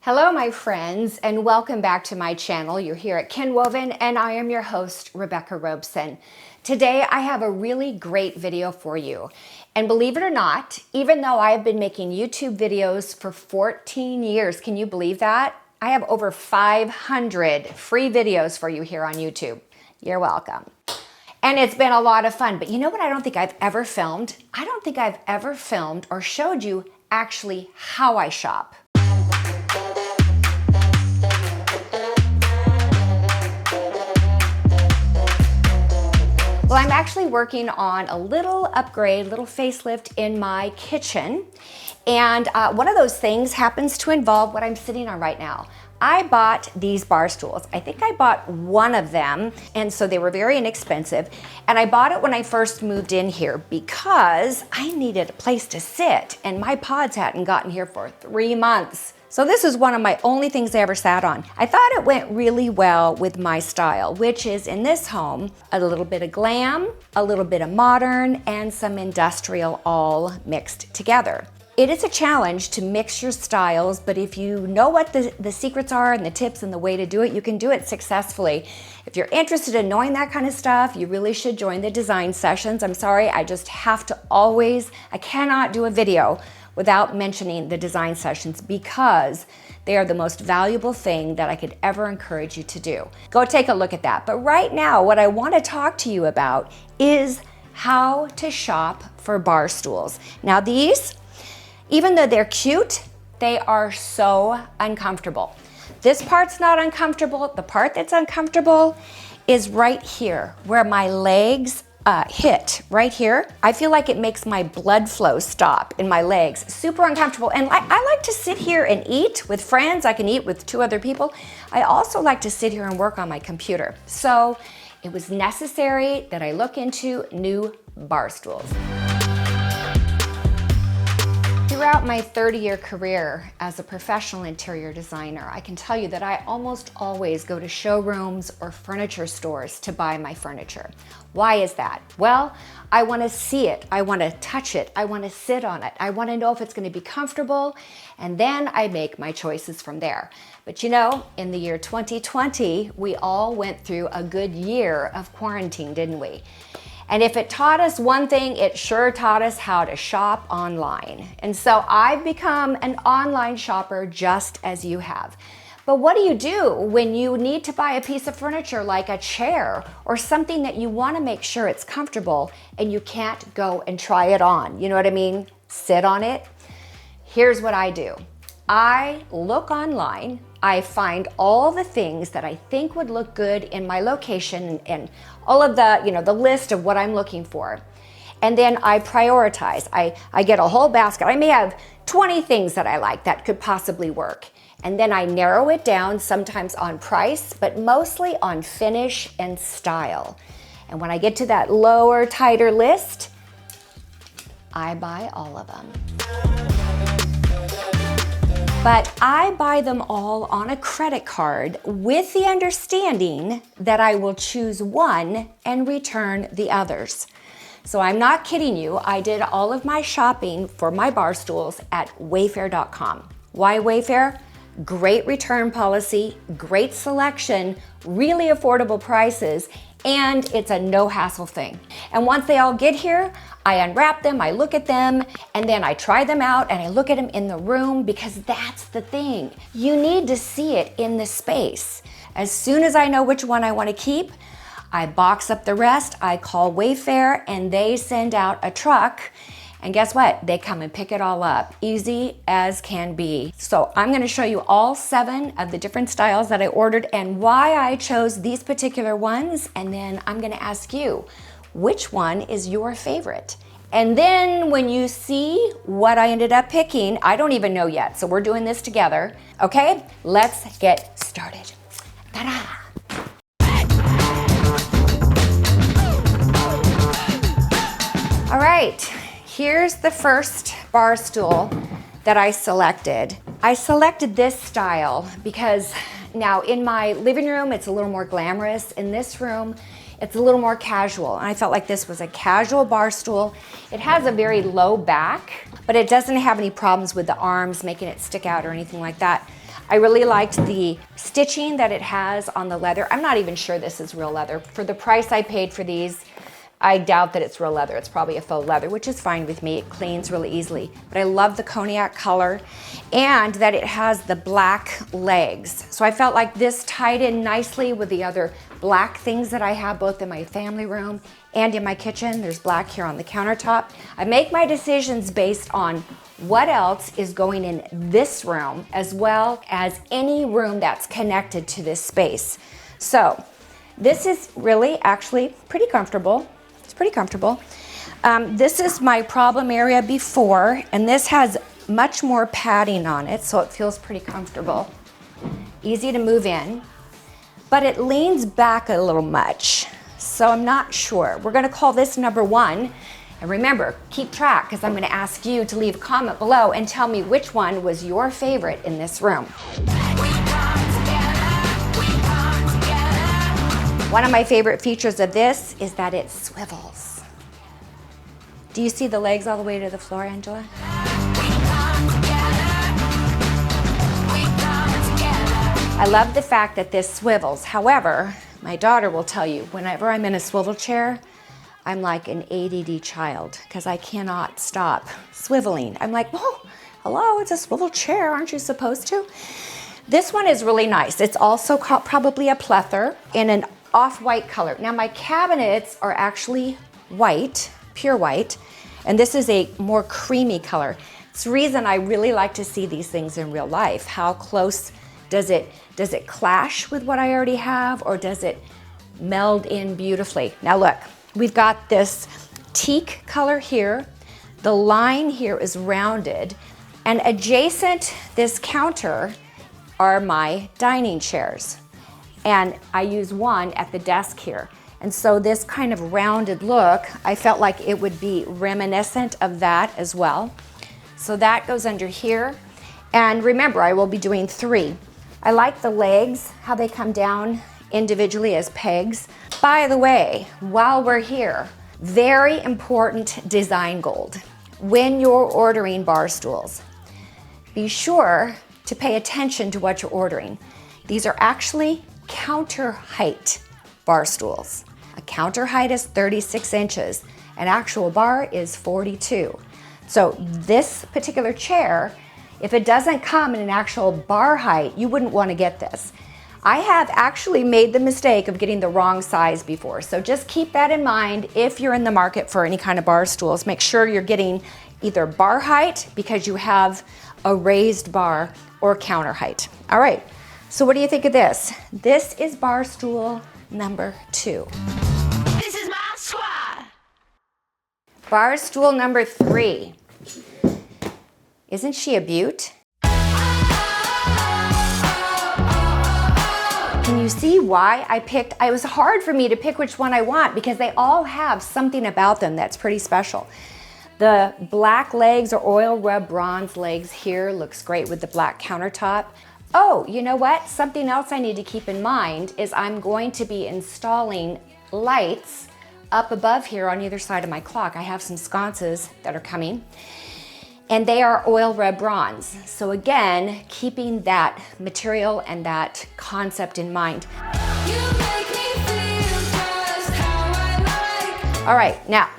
Hello, my friends, and welcome back to my channel. You're here at Ken Woven, and I am your host, Rebecca Robeson. Today, I have a really great video for you. And believe it or not, even though I have been making YouTube videos for 14 years, can you believe that? I have over 500 free videos for you here on YouTube. You're welcome. And it's been a lot of fun, but you know what I don't think I've ever filmed? I don't think I've ever filmed or showed you actually how I shop. Well, I'm actually working on a little upgrade, little facelift in my kitchen. And one of those things happens to involve what I'm sitting on right now. I bought these bar stools. I think I bought one of them, and so they were very inexpensive. And I bought it when I first moved in here because I needed a place to sit, and my pods hadn't gotten here for 3 months. So this is one of my only things I ever sat on. I thought it went really well with my style, which is in this home, a little bit of glam, a little bit of modern, and some industrial all mixed together. It is a challenge to mix your styles, but if you know what the secrets are and the tips and the way to do it, you can do it successfully. If you're interested in knowing that kind of stuff, you really should join the design sessions. I'm sorry, I just have to I cannot do a video without mentioning the design sessions because they are the most valuable thing that I could ever encourage you to do. Go take a look at that. But right now, what I want to talk to you about is how to shop for bar stools. Now these, even though they're cute, they are so uncomfortable. This part's not uncomfortable. The part that's uncomfortable is right here where my legs hit right here. I feel like it makes my blood flow stop in my legs. Super uncomfortable. And I like to sit here and eat with friends. I can eat with 2 other people. I also like to sit here and work on my computer. So it was necessary that I look into new bar stools. Throughout my 30-year career as a professional interior designer, I can tell you that I almost always go to showrooms or furniture stores to buy my furniture. Why is that? Well, I want to see it, I want to touch it, I want to sit on it, I want to know if it's going to be comfortable, and then I make my choices from there. But you know, in the year 2020, we all went through a good year of quarantine, didn't we? And if it taught us one thing, it sure taught us how to shop online. And so I've become an online shopper just as you have. But what do you do when you need to buy a piece of furniture like a chair or something that you want to make sure it's comfortable and you can't go and try it on? You know what I mean? Sit on it. Here's what I do. I look online, I find all the things that I think would look good in my location and all of the, the list of what I'm looking for. And then I prioritize. I get a whole basket. I may have 20 things that I like that could possibly work. And then I narrow it down, sometimes on price, but mostly on finish and style. And when I get to that lower, tighter list, I buy all of them. But I buy them all on a credit card with the understanding that I will choose one and return the others. So I'm not kidding you, I did all of my shopping for my bar stools at Wayfair.com. Why Wayfair? Great return policy, great selection, really affordable prices, and it's a no hassle thing. And once they all get here, I unwrap them, I look at them, and then I try them out and I look at them in the room because that's the thing. You need to see it in the space. As soon as I know which one I want to keep, I box up the rest, I call Wayfair, and they send out a truck. And guess what? They come and pick it all up. Easy as can be. So I'm going to show you all 7 of the different styles that I ordered and why I chose these particular ones. And then I'm going to ask you, which one is your favorite? And then when you see what I ended up picking, I don't even know yet. So we're doing this together. Okay, let's get started. Ta-da! All right. Here's the first bar stool that I selected. I selected this style because now in my living room, it's a little more glamorous. In this room, it's a little more casual. And I felt like this was a casual bar stool. It has a very low back, but it doesn't have any problems with the arms making it stick out or anything like that. I really liked the stitching that it has on the leather. I'm not even sure this is real leather. For the price I paid for these, I doubt that it's real leather. It's probably a faux leather, which is fine with me. It cleans really easily. But I love the cognac color and that it has the black legs. So I felt like this tied in nicely with the other black things that I have both in my family room and in my kitchen. There's black here on the countertop. I make my decisions based on what else is going in this room as well as any room that's connected to this space. So this is really actually pretty comfortable. It's pretty comfortable. This is my problem area before, and this has much more padding on it, so it feels pretty comfortable. Easy to move in, but it leans back a little much, so I'm not sure. We're gonna call this number 1. And remember, keep track, because I'm going to ask you to leave a comment below and tell me which one was your favorite in this room. One of my favorite features of this is that it swivels. Do you see the legs all the way to the floor, Angela? I love the fact that this swivels. However, my daughter will tell you, whenever I'm in a swivel chair, I'm like an ADD child because I cannot stop swiveling. I'm like, oh, hello, it's a swivel chair. Aren't you supposed to? This one is really nice. It's also probably a pleather in an off-white color. Now my cabinets are actually white, pure white, and this is a more creamy color. It's the reason I really like to see these things in real life. How close does it clash with what I already have, or does it meld in beautifully? Now look. We've got this teak color here. The line here is rounded, and adjacent this counter are my dining chairs. And I use one at the desk here. And so this kind of rounded look, I felt like it would be reminiscent of that as well. So that goes under here. And remember, I will be doing 3. I like the legs, how they come down individually as pegs. By the way, while we're here, very important design gold. When you're ordering bar stools, be sure to pay attention to what you're ordering. These are actually counter height bar stools. A counter height is 36 inches. An actual bar is 42. So this particular chair, if it doesn't come in an actual bar height, you wouldn't want to get this. I have actually made the mistake of getting the wrong size before, so just keep that in mind if you're in the market for any kind of bar stools. Make sure you're getting either bar height because you have a raised bar, or counter height. All right, so what do you think of this? This is bar stool number 2. This is my squad. Bar stool number 3. Isn't she a beaut? Can you see why I picked? It was hard for me to pick which one I want because they all have something about them that's pretty special. The black legs or oil rub bronze legs here looks great with the black countertop. Oh, you know what? Something else I need to keep in mind is I'm going to be installing lights up above here on either side of my clock. I have some sconces that are coming, and they are oil rub bronze. So again, keeping that material and that concept in mind. You make me feel just how I like. All right, now,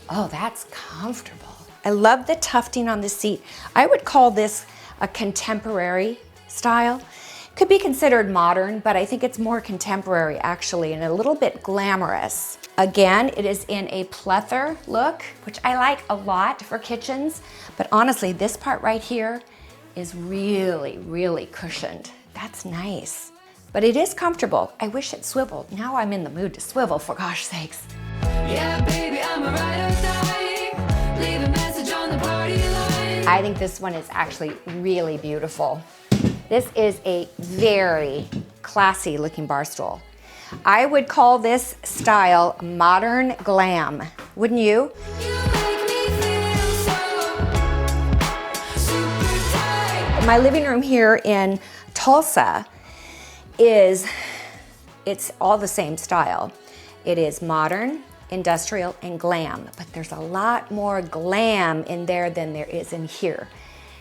oh, that's comfortable. I love the tufting on the seat. I would call this a contemporary style. Could be considered modern, but I think it's more contemporary actually, and a little bit glamorous. Again, it is in a pleather look, which I like a lot for kitchens, but honestly, this part right here is really, really cushioned. That's nice, but it is comfortable. I wish it swiveled. Now I'm in the mood to swivel, for gosh sakes. Yeah, baby, I'm a ride or die. Leave a message on the party line. I think this one is actually really beautiful. This is a very classy looking bar stool. I would call this style modern glam, wouldn't you? You make me feel so super tight. My living room here in Tulsa it's all the same style. It is modern, industrial, and glam, but there's a lot more glam in there than there is in here.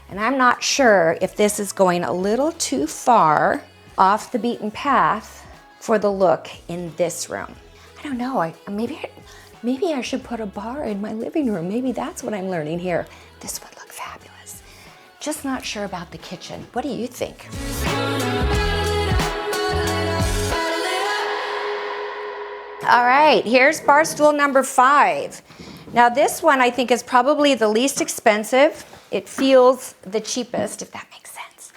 And I'm not sure if this is going a little too far off the beaten path for the look in this room. I don't know, maybe I should put a bar in my living room. Maybe that's what I'm learning here. This would look fabulous. Just not sure about the kitchen. What do you think? All right, here's bar stool number 5. Now this one I think is probably the least expensive. It feels the cheapest, if that makes sense.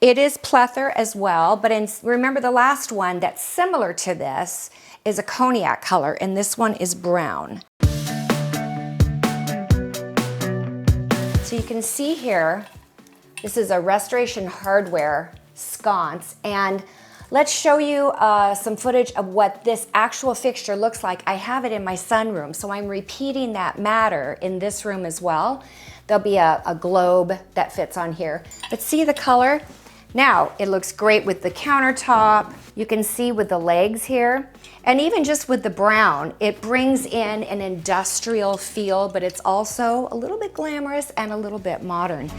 It is pleather as well, but remember the last one that's similar to this is a cognac color, and this one is brown. So you can see here, this is a Restoration Hardware sconce, and let's show you some footage of what this actual fixture looks like. I have it in my sunroom, so I'm repeating that matter in this room as well. There'll be a globe that fits on here. But see the color? Now, it looks great with the countertop. You can see with the legs here. And even just with the brown, it brings in an industrial feel, but it's also a little bit glamorous and a little bit modern.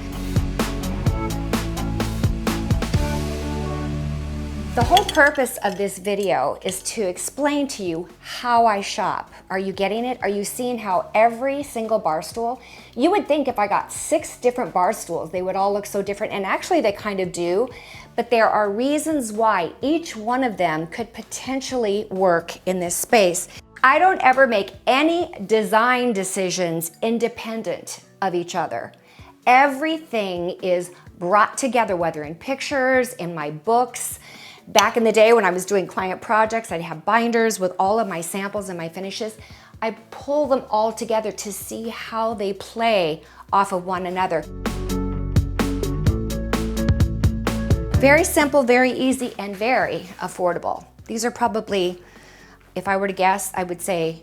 The whole purpose of this video is to explain to you how I shop. Are you getting it? Are you seeing how every single bar stool, you would think if I got 6 different bar stools, they would all look so different, and actually they kind of do, but there are reasons why each one of them could potentially work in this space. I don't ever make any design decisions independent of each other. Everything is brought together, whether in pictures, in my books. Back in the day when I was doing client projects, I'd have binders with all of my samples and my finishes. I pull them all together to see how they play off of one another. Very simple, very easy, and very affordable. These are probably, if I were to guess, I would say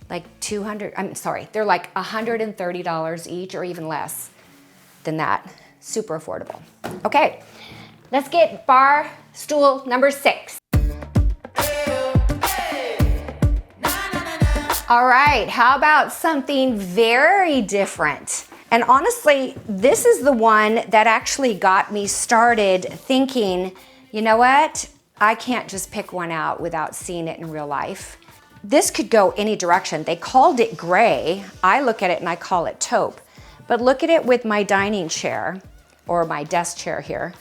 like they're like $130 each or even less than that. Super affordable. Okay, let's get bar stool number 6. All right, how about something very different? And honestly, this is the one that actually got me started thinking, you know what? I can't just pick one out without seeing it in real life. This could go any direction. They called it gray. I look at it and I call it taupe. But look at it with my dining chair or my desk chair here.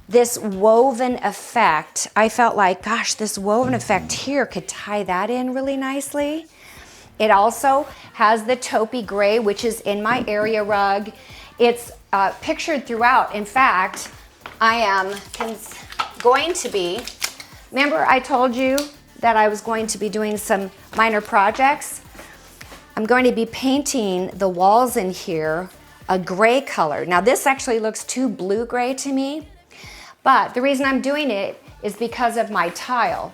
This woven effect, I felt like, gosh, this woven effect here could tie that in really nicely. It also has the taupey gray, which is in my area rug. It's pictured throughout. In fact, I am going to be, remember I told you that I was going to be doing some minor projects? I'm going to be painting the walls in here a gray color. Now this actually looks too blue-gray to me, but the reason I'm doing it is because of my tile.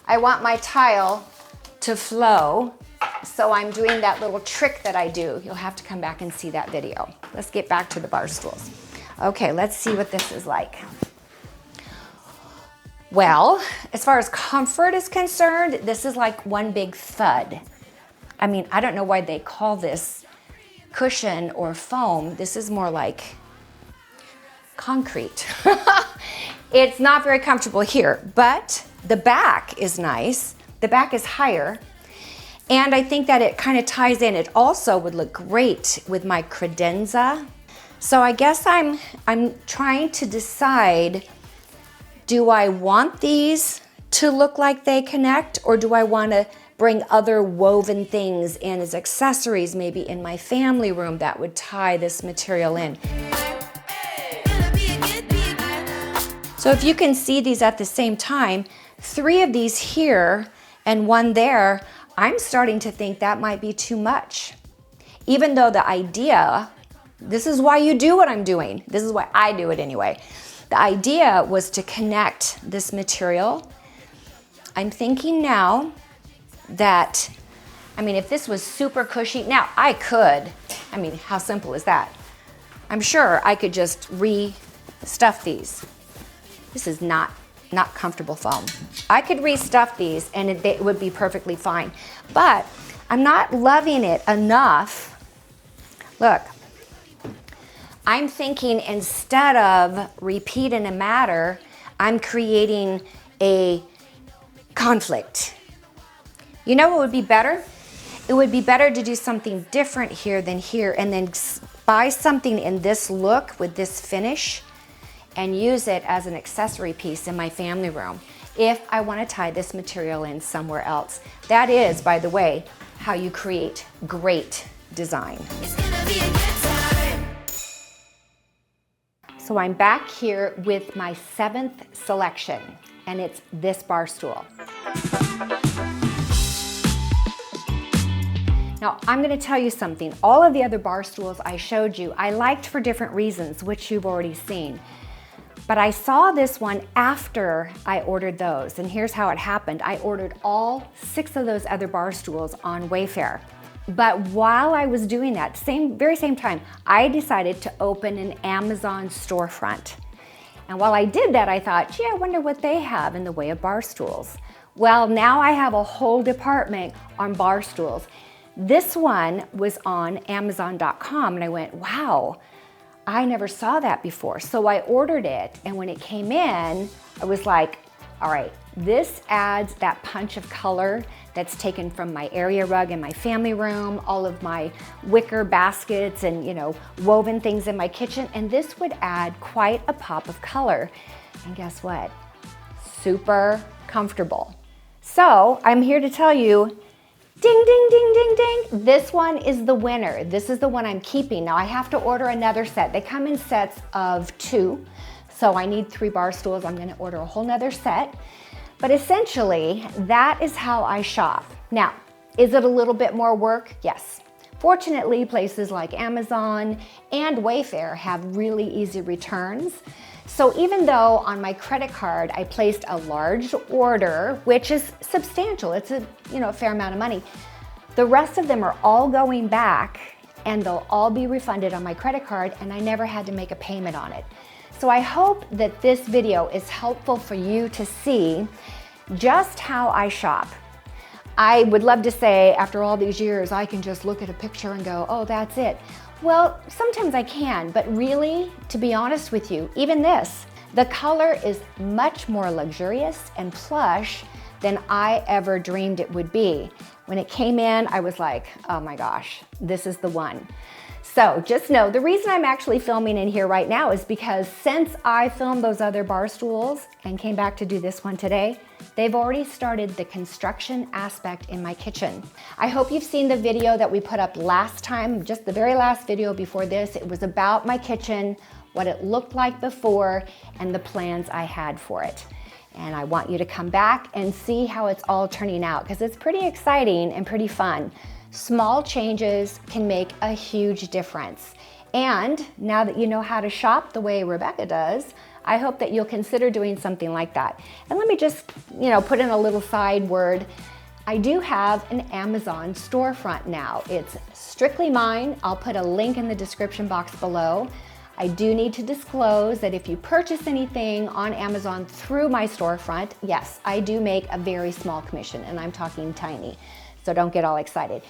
I want my tile to flow, so I'm doing that little trick that I do. You'll have to come back and see that video. Let's get back to the bar stools. Okay, let's see what this is like. Well, as far as comfort is concerned, this is like one big thud. I mean, I don't know why they call this cushion or foam. This is more like concrete. It's not very comfortable here, but the back is nice. The back is higher, and I think that it kind of ties in. It also would look great with my credenza. So I guess I'm trying to decide, do I want these to look like they connect, or do I want to bring other woven things in as accessories, maybe in my family room that would tie this material in? So if you can see these at the same time, 3 of these here and 1 there, I'm starting to think that might be too much. Even though the idea, this is why you do what I'm doing. This is why I do it anyway. The idea was to connect this material. I'm thinking now that, I mean, if this was super cushy, now I could, I mean, how simple is that? I'm sure I could just re-stuff these. This is not comfortable foam. I could restuff these and it would be perfectly fine, but I'm not loving it enough. Look, I'm thinking instead of repeat in a matter, I'm creating a conflict. You know what would be better? It would be better to do something different here than here, and then buy something in this look with this finish and use it as an accessory piece in my family room if I want to tie this material in somewhere else. That is, by the way, how you create great design. It's gonna be a good time. So I'm back here with my 7th selection, and it's this bar stool. Now, I'm going to tell you something. All of the other bar stools I showed you, I liked for different reasons, which you've already seen. But I saw this one after I ordered those, and here's how it happened. I ordered all 6 of those other bar stools on Wayfair. But while I was doing that, very same time, I decided to open an Amazon storefront. And while I did that, I thought, gee, I wonder what they have in the way of bar stools. Well, now I have a whole department on bar stools. This one was on Amazon.com, and I went, wow, I never saw that before. So I ordered it, and when it came in, I was like, all right, this adds that punch of color that's taken from my area rug in my family room, all of my wicker baskets and, you know, woven things in my kitchen, and this would add quite a pop of color. And guess what? Super comfortable. So I'm here to tell you, ding, ding, ding, ding, ding. This one is the winner. This is the one I'm keeping. Now I have to order another set. They come in sets of 2. So I need 3 bar stools. I'm gonna order a whole nother set. But essentially, that is how I shop. Now, is it a little bit more work? Yes. Fortunately, places like Amazon and Wayfair have really easy returns. So even though on my credit card I placed a large order, which is substantial, it's a fair amount of money, the rest of them are all going back and they'll all be refunded on my credit card, and I never had to make a payment on it. So I hope that this video is helpful for you to see just how I shop. I would love to say after all these years I can just look at a picture and go, oh, that's it. Well, sometimes I can, but really, to be honest with you, even this, the color is much more luxurious and plush than I ever dreamed it would be. When it came in, I was like, oh my gosh, this is the one. So just know, the reason I'm actually filming in here right now is because since I filmed those other bar stools and came back to do this one today, they've already started the construction aspect in my kitchen. I hope you've seen the video that we put up last time, just the very last video before this. It was about my kitchen, what it looked like before, and the plans I had for it. And I want you to come back and see how it's all turning out, because it's pretty exciting and pretty fun. Small changes can make a huge difference. And now that you know how to shop the way Rebecca does, I hope that you'll consider doing something like that. And let me just, put in a little side word. I do have an Amazon storefront now. It's strictly mine. I'll put a link in the description box below. I do need to disclose that if you purchase anything on Amazon through my storefront, yes, I do make a very small commission, and I'm talking tiny. So don't get all excited.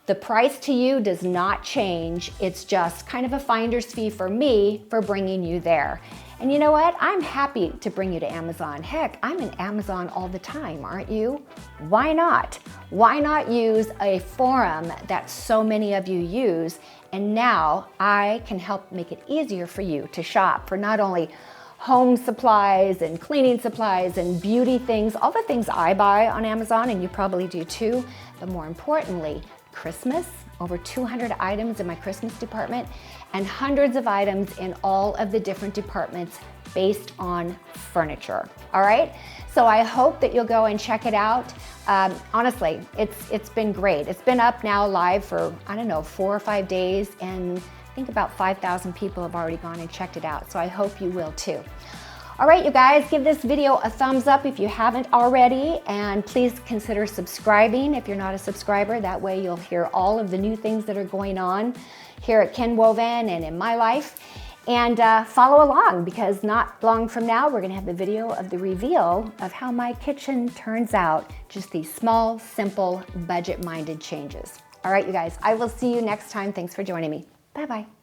The price to you does not change. It's just kind of a finder's fee for me for bringing you there. And you know what? I'm happy to bring you to Amazon. Heck, I'm in Amazon all the time, aren't you? Why not? Why not use a forum that so many of you use? And now I can help make it easier for you to shop for not only home supplies and cleaning supplies and beauty things, all the things I buy on Amazon, and you probably do too, but more importantly, Christmas, over 200 items in my Christmas department, and hundreds of items in all of the different departments based on furniture, all right? So I hope that you'll go and check it out. Honestly, it's been great. It's been up now live for, 4 or 5 days, and I think about 5,000 people have already gone and checked it out, so I hope you will too. All right, you guys, give this video a thumbs up if you haven't already, and please consider subscribing if you're not a subscriber. That way you'll hear all of the new things that are going on here at Ken Woven and in my life. And follow along, because not long from now, we're gonna have the video of the reveal of how my kitchen turns out. Just these small, simple, budget-minded changes. All right, you guys, I will see you next time. Thanks for joining me. Bye-bye.